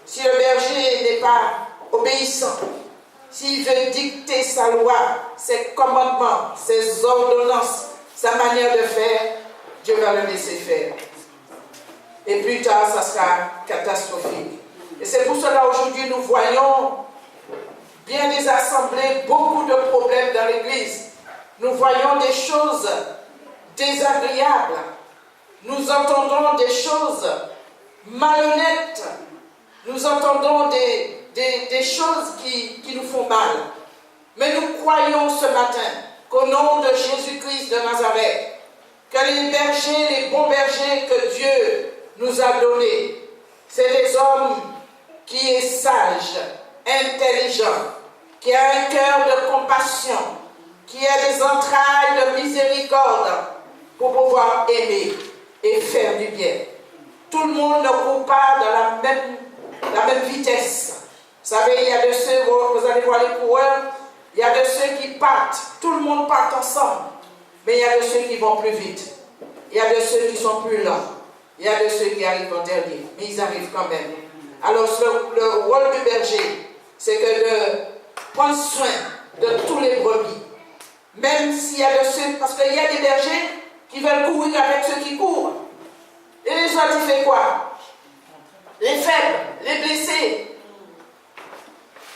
Si le berger n'est pas obéissant, s'il veut dicter sa loi, ses commandements, ses ordonnances, sa manière de faire, Dieu va le laisser faire. Et plus tard, ça sera catastrophique. Et c'est pour cela aujourd'hui nous voyons bien des assemblées, beaucoup de problèmes dans l'Église. Nous voyons des choses désagréables. Nous entendons des choses malhonnêtes. Nous entendons des choses qui nous font mal. Mais nous croyons ce matin qu'au nom de Jésus-Christ de Nazareth, que les bergers, les bons bergers que Dieu nous a donnés, c'est des hommes qui est sage, intelligent, qui a un cœur de compassion, qui a des entrailles de miséricorde pour pouvoir aimer et faire du bien. Tout le monde ne court pas dans la même vitesse. Vous savez, il y a de ceux, vous allez voir les coureurs, il y a de ceux qui partent, tout le monde part ensemble, mais il y a de ceux qui vont plus vite, il y a de ceux qui sont plus lents, il y a de ceux qui arrivent en dernier, mais ils arrivent quand même. Alors le rôle du berger, c'est que de prendre soin de tous les brebis, même s'il y a de ceux, parce qu'il y a des bergers qui veulent courir avec ceux qui courent, et les autres ils font quoi? Les faibles, les blessés.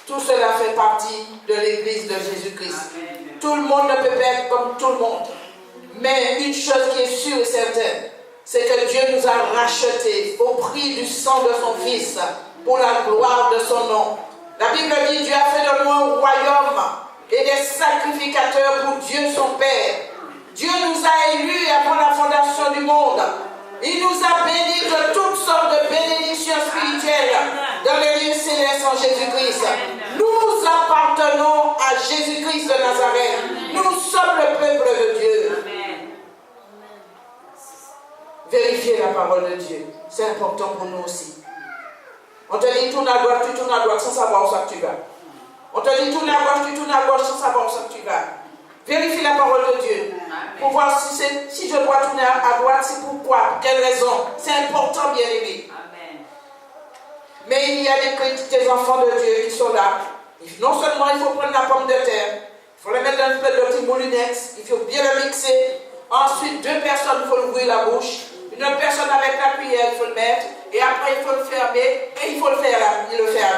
Tout cela fait partie de l'Église de Jésus-Christ. Tout le monde ne peut pas être comme tout le monde. Mais une chose qui est sûre et certaine, c'est que Dieu nous a rachetés au prix du sang de son Fils pour la gloire de son nom. La Bible dit, Dieu a fait de nous un royaume et des sacrificateurs pour Dieu son Père. Dieu nous a élus avant la fondation du monde. Il nous a bénis de toutes sortes de bénédictions spirituelles dans les lieux célestes en Jésus-Christ. Nous appartenons à Jésus-Christ de Nazareth. Nous sommes le peuple de Dieu. Vérifiez la parole de Dieu. C'est important pour nous aussi. On te dit tourne à droite, tu tournes à droite sans savoir où ça que tu vas. On te dit tourne à gauche, tu tournes à gauche sans savoir où ça que tu vas. Vérifie la parole de Dieu. Pour voir si je dois tourner à droite, c'est pourquoi, pour quelle raison. C'est important, bien aimé. Mais il y a des enfants de Dieu qui sont là. Non seulement il faut prendre la pomme de terre, il faut le mettre dans une petite moulinette, il faut bien le mixer. Ensuite, 2 personnes, il faut ouvrir la bouche. Une autre personne avec la cuillère, il faut le mettre. Et après, il faut le fermer. Et il faut le faire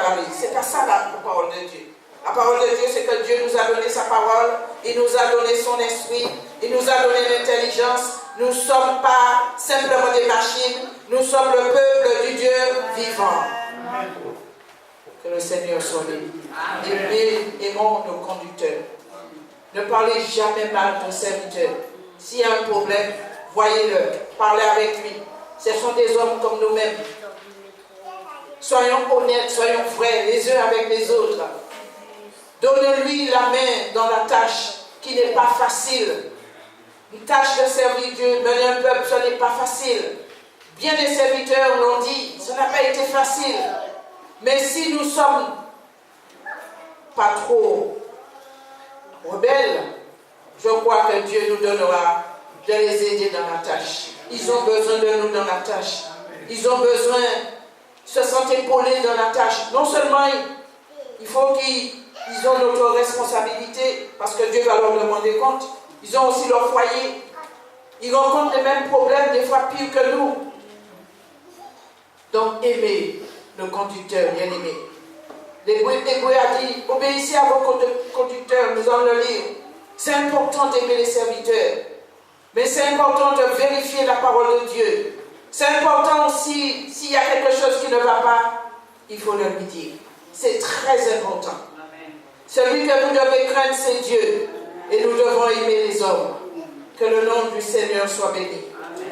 avaler. C'est pas ça la parole de Dieu. La parole de Dieu, c'est que Dieu nous a donné sa parole. Il nous a donné son esprit. Il nous a donné l'intelligence. Nous ne sommes pas simplement des machines. Nous sommes le peuple du Dieu vivant. Que le Seigneur soit béni. Aimons nos conducteurs. Ne parlez jamais mal de ton serviteur. S'il y a un problème, voyez-le. Parlez avec lui. Ce sont des hommes comme nous-mêmes. Soyons honnêtes, soyons vrais les uns avec les autres. Donne-lui la main dans la tâche qui n'est pas facile. Une tâche de servir Dieu, mener un peuple, ce n'est pas facile. Bien des serviteurs l'ont dit, ça n'a pas été facile. Mais si nous ne sommes pas trop rebelles, je crois que Dieu nous donnera de les aider dans la tâche. Ils ont besoin de nous dans la tâche. Ils ont besoin de se sentir épaulés dans la tâche. Non seulement il faut qu'ils ont notre responsabilité, parce que Dieu va leur demander compte. Ils ont aussi leur foyer. Ils rencontrent les mêmes problèmes, des fois pires que nous. Donc aimez le conducteur, bien aimé. L'Hébreu a dit, obéissez à vos conducteurs, nous allons le lire. C'est important d'aimer les serviteurs. Mais c'est important de vérifier la parole de Dieu. C'est important aussi, s'il y a quelque chose qui ne va pas, il faut le lui dire. C'est très important. Amen. Celui que vous devez craindre, c'est Dieu. Et nous devons aimer les hommes. Que le nom du Seigneur soit béni. Amen.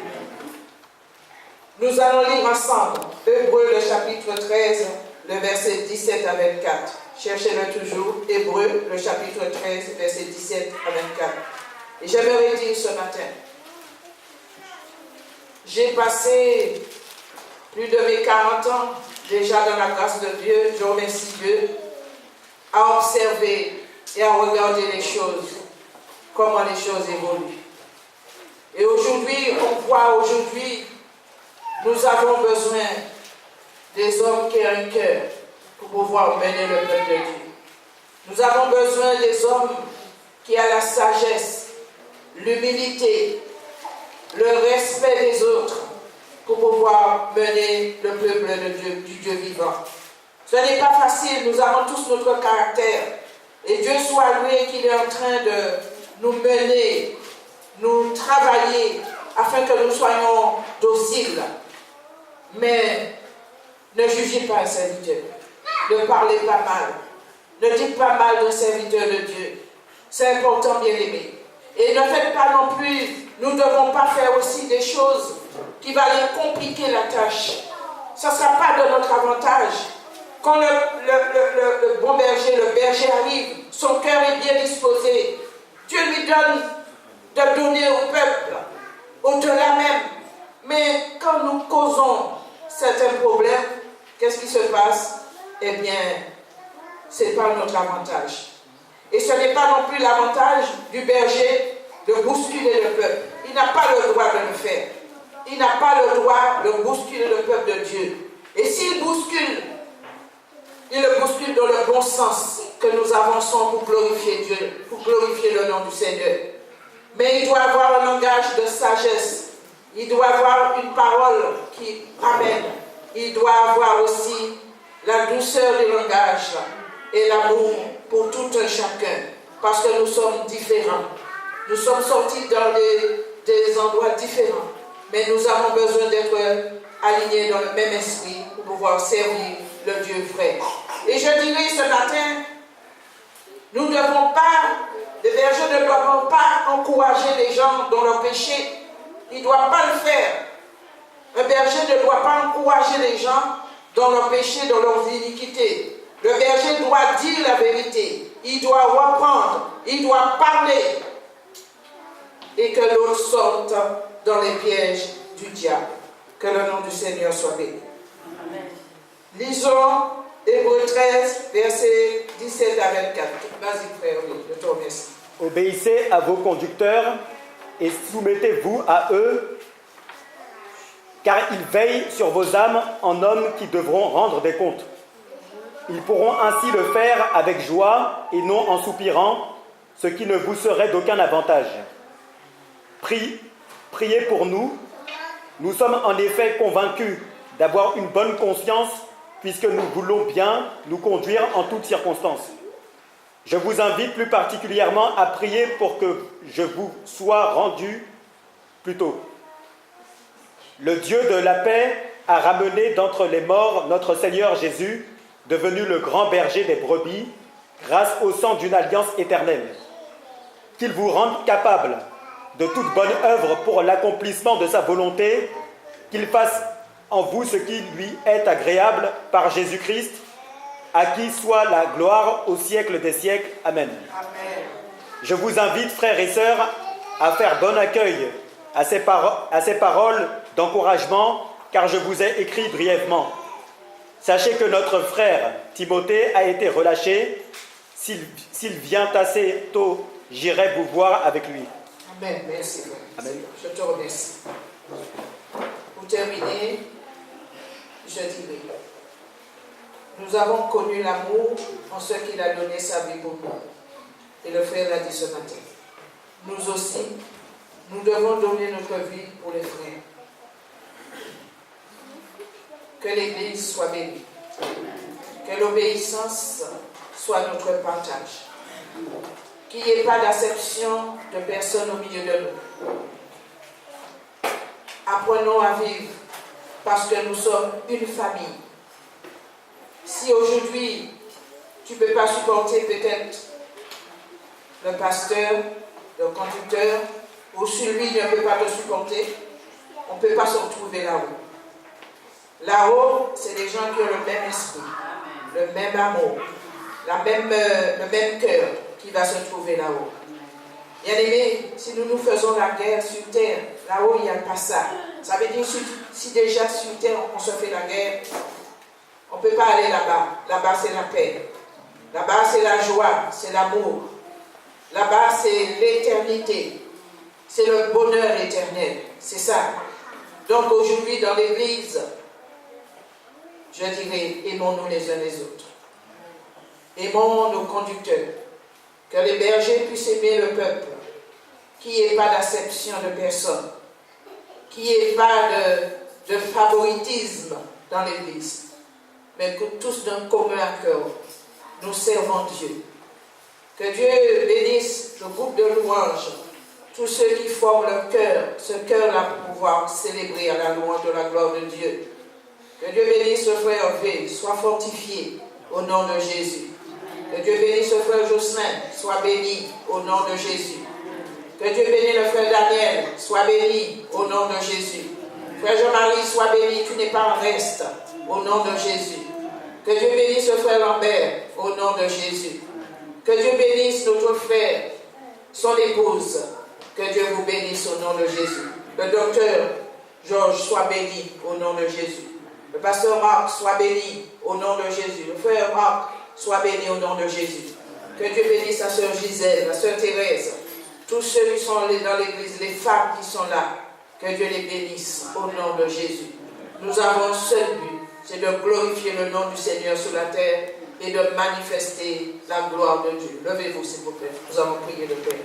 Nous allons lire ensemble Hébreux, le chapitre 13, le verset 17 à 24. Cherchez-le toujours. Hébreux, le chapitre 13, verset 17 à 24. Et j'aimerais dire ce matin, j'ai passé plus de mes 40 ans déjà dans la grâce de Dieu, je remercie Dieu, à observer et à regarder les choses, comment les choses évoluent. Et aujourd'hui, on voit nous avons besoin des hommes qui ont un cœur pour pouvoir mener le peuple de Dieu. Nous avons besoin des hommes qui ont la sagesse, l'humilité, le respect des autres pour pouvoir mener le peuple de Dieu, du Dieu vivant. Ce n'est pas facile, nous avons tous notre caractère. Et Dieu soit loué qu'il est en train de nous mener, nous travailler afin que nous soyons dociles. Mais ne jugez pas un serviteur. Ne parlez pas mal. Ne dites pas mal d'un serviteur de Dieu. C'est important, bien aimé. Et ne faites pas non plus, nous ne devons pas faire aussi des choses qui vont aller compliquer la tâche. Ce ne sera pas de notre avantage. Quand le bon berger, le berger arrive, son cœur est bien disposé. Dieu lui donne de donner au peuple, au-delà même. Mais quand nous causons certains problèmes, qu'est-ce qui se passe? Eh bien, ce n'est pas notre avantage. Et ce n'est pas non plus l'avantage du berger de bousculer le peuple. Il n'a pas le droit de le faire. Il n'a pas le droit de bousculer le peuple de Dieu. Et s'il bouscule, il le bouscule dans le bon sens que nous avançons pour glorifier Dieu, pour glorifier le nom du Seigneur. Mais il doit avoir un langage de sagesse. Il doit avoir une parole qui amène. Il doit avoir aussi la douceur du langage et l'amour pour tout un chacun. Parce que nous sommes différents. Nous sommes sortis dans des endroits différents. Mais nous avons besoin d'être alignés dans le même esprit pour pouvoir servir le Dieu vrai. Et je dirais ce matin, nous ne devons pas, les bergers ne doivent pas encourager les gens dans leur péché. Ils ne doivent pas le faire. Un berger ne doit pas encourager les gens dans leur péché, dans leurs iniquités. Le berger doit dire la vérité. Il doit reprendre. Il doit parler. Et que l'autre sorte dans les pièges du diable. Que le nom du Seigneur soit béni. Amen. Lisons Hébreux 13, versets 17 à 24. Vas-y, frère, je te remercie. Obéissez à vos conducteurs et soumettez-vous à eux, car ils veillent sur vos âmes en hommes qui devront rendre des comptes. Ils pourront ainsi le faire avec joie et non en soupirant, ce qui ne vous serait d'aucun avantage. Priez pour nous. Nous sommes en effet convaincus d'avoir une bonne conscience puisque nous voulons bien nous conduire en toutes circonstances. Je vous invite plus particulièrement à prier pour que je vous sois rendu plus tôt. Le Dieu de la paix a ramené d'entre les morts notre Seigneur Jésus, devenu le grand berger des brebis, grâce au sang d'une alliance éternelle. Qu'il vous rende capable de toute bonne œuvre pour l'accomplissement de sa volonté, qu'il fasse en vous ce qui lui est agréable par Jésus-Christ, à qui soit la gloire au siècle des siècles. Amen. Amen. Je vous invite, frères et sœurs, à faire bon accueil à ces paroles d'encouragement, car je vous ai écrit brièvement. Sachez que notre frère Timothée a été relâché. S'il vient assez tôt, j'irai vous voir avec lui. Amen. Merci. Amen. Je te remercie. Pour terminer, je dirai, nous avons connu l'amour en ce qu'il a donné sa vie pour nous. Et le frère l'a dit ce matin. Nous aussi, nous devons donner notre vie pour les frères. Que l'Église soit bénie. Que l'obéissance soit notre partage. Qu'il n'y ait pas d'acception de personne au milieu de nous. Apprenons à vivre parce que nous sommes une famille. Si aujourd'hui, tu ne peux pas supporter peut-être le pasteur, le conducteur, ou celui ne peut pas te supporter, on ne peut pas se retrouver là-haut. Là-haut, c'est des gens qui ont le même esprit, le même amour, le même cœur qui va se trouver là-haut. Bien-aimés, si nous nous faisons la guerre sur terre, là-haut, il n'y a pas ça. Ça veut dire si déjà sur terre, on se fait la guerre, on ne peut pas aller là-bas. Là-bas, c'est la paix. Là-bas, c'est la joie, c'est l'amour. Là-bas, c'est l'éternité. C'est le bonheur éternel. C'est ça. Donc aujourd'hui, dans l'Église, je dirais, aimons-nous les uns les autres. Aimons nos conducteurs. Que les bergers puissent aimer le peuple. Qu'il n'y ait pas d'acception de personne. Qu'il n'y ait pas de favoritisme dans l'Église. Mais que tous d'un commun accord, nous servons Dieu. Que Dieu bénisse le groupe de louanges, tous ceux qui forment leur cœur, ce cœur-là pour pouvoir célébrer à la louange de la gloire de Dieu. Que Dieu bénisse le frère V, soit fortifié au nom de Jésus. Que Dieu bénisse le frère Jocelyn, soit béni au nom de Jésus. Que Dieu bénisse le frère Daniel, soit béni au nom de Jésus. Frère Jean-Marie, sois béni, tu n'es pas en reste au nom de Jésus. Que Dieu bénisse le frère Lambert au nom de Jésus. Que Dieu bénisse notre frère, son épouse. Que Dieu vous bénisse au nom de Jésus. Le docteur Georges soit béni au nom de Jésus. Le pasteur Marc soit béni au nom de Jésus. Le frère Marc soit béni au nom de Jésus. Que Dieu bénisse la sœur Gisèle, la sœur Thérèse, tous ceux qui sont dans l'église, les femmes qui sont là. Que Dieu les bénisse au nom de Jésus. Nous avons un seul but, c'est de glorifier le nom du Seigneur sur la terre et de manifester la gloire de Dieu. Levez-vous s'il vous plaît. Nous allons prier le Père.